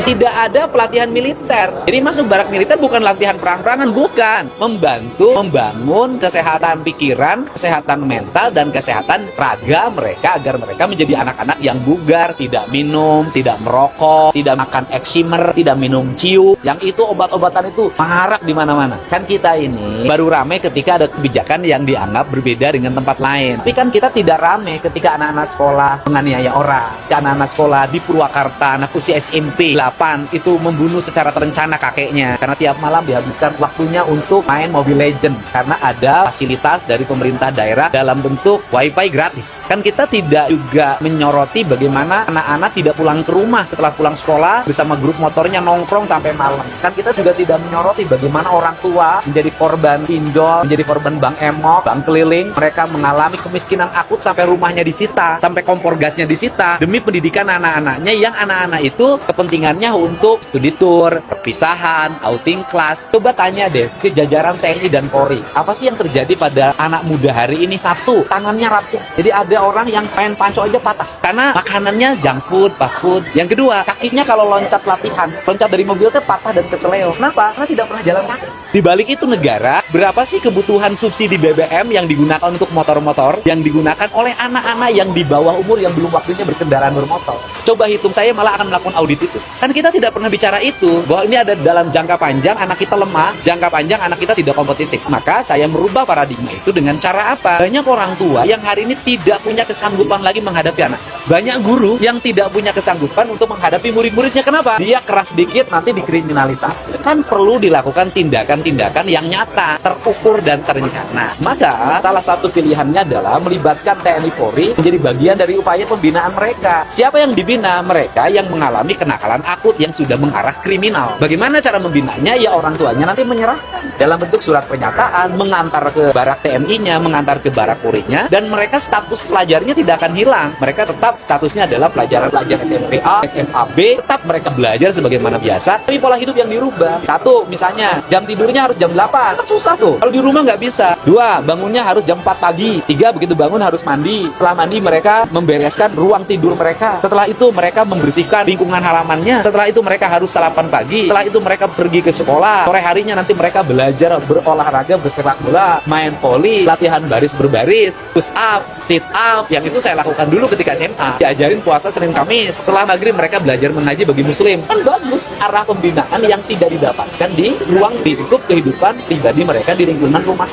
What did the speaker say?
Tidak ada pelatihan militer. Jadi masuk barak militer bukan latihan perang-perangan, bukan. Membantu membangun kesehatan pikiran, kesehatan mental, dan kesehatan raga mereka agar mereka menjadi anak-anak yang bugar, tidak minum, tidak merokok, tidak makan eksimer, tidak minum ciu. Yang itu obat-obatan itu marak di mana-mana. Kan kita ini baru rame ketika ada kebijakan yang dianggap berbeda dengan tempat lain. Tapi kan kita tidak rame ketika anak-anak sekolah menganiaya orang. Anak-anak sekolah di Purwakarta, anak usia SMP 8 itu membunuh secara terencana kakeknya karena tiap malam dihabiskan waktunya untuk main Mobile Legend karena ada fasilitas dari pemerintah daerah dalam bentuk wifi gratis. Kan kita tidak juga menyoroti bagaimana anak-anak tidak pulang ke rumah setelah pulang sekolah bersama grup motornya nongkrong sampai malam. Kan kita juga tidak menyoroti bagaimana orang tua menjadi korban pinjol, menjadi korban bank emok, bank keliling. Mereka mengalami kemiskinan akut sampai rumahnya disita, sampai kompor gasnya disita demi pendidikan anak-anaknya yang anak-anak itu kepentingannya untuk studi tour, perpisahan, outing kelas. Coba tanya deh ke jajaran TNI dan Polri, apa sih yang terjadi pada anak muda hari ini? Satu, tangannya rapuh. Jadi ada orang yang pengen panco aja patah karena makanannya junk food, fast food. Yang kedua, kakinya kalau loncat latihan, loncat dari mobil itu patah dan keseleo. Kenapa? Karena tidak pernah jalan kaki. Di balik itu negara, berapa sih kebutuhan subsidi BBM yang digunakan untuk motor-motor yang digunakan oleh anak-anak yang di bawah umur yang belum waktunya berkendaraan bermotor? Coba hitung, saya malah akan melakukan audit itu. Kan kita tidak pernah bicara itu, bahwa ini ada dalam jangka panjang anak kita lemah, jangka panjang anak kita tidak kompetitif. Maka saya merubah paradigma itu dengan cara apa? Banyak orang tua yang hari ini tidak punya kesanggupan lagi menghadapi anak. Banyak guru yang tidak punya kesanggupan untuk menghadapi murid-muridnya. Kenapa? Dia keras dikit nanti dikriminalisasi. Kan perlu dilakukan tindakan-tindakan yang nyata, terukur dan terencana. Maka salah satu pilihannya adalah melibatkan TNI Polri menjadi bagian dari upaya pembinaan mereka. Siapa yang dibina? Mereka yang mengalami kenakalan akut yang sudah mengarah kriminal. Bagaimana cara membinanya? Ya orang tuanya nanti menyerahkan dalam bentuk surat pernyataan, mengantar ke barak TNI-nya, mengantar ke barak Polri-nya, dan mereka status pelajarnya tidak akan hilang. Mereka tetap statusnya adalah pelajar SMP A, SMA B, tetap mereka belajar sebagaimana biasa, tapi pola hidup yang dirubah. Satu, misalnya jam tidurnya harus jam 8. Kan susah tuh. Kalau di rumah nggak bisa. Dua, bangunnya harus jam 4 pagi. Tiga, begitu bangun harus mandi. Setelah mandi mereka membereskan ruang tidur mereka. Setelah itu mereka membersihkan lingkungan halamannya. Setelah itu mereka harus sarapan pagi. Setelah itu mereka pergi ke sekolah. Sore harinya nanti mereka belajar berolahraga, bersepak bola, main voli, latihan baris berbaris, push up, sit up. Yang itu saya lakukan dulu ketika SMA. Diajarin puasa Senin Kamis. Setelah maghrib mereka belajar mengaji bagi muslim. Kan bagus arah pembinaan yang tidak didapatkan di ruang di lingkup kehidupan pribadi mereka di lingkungan rumah.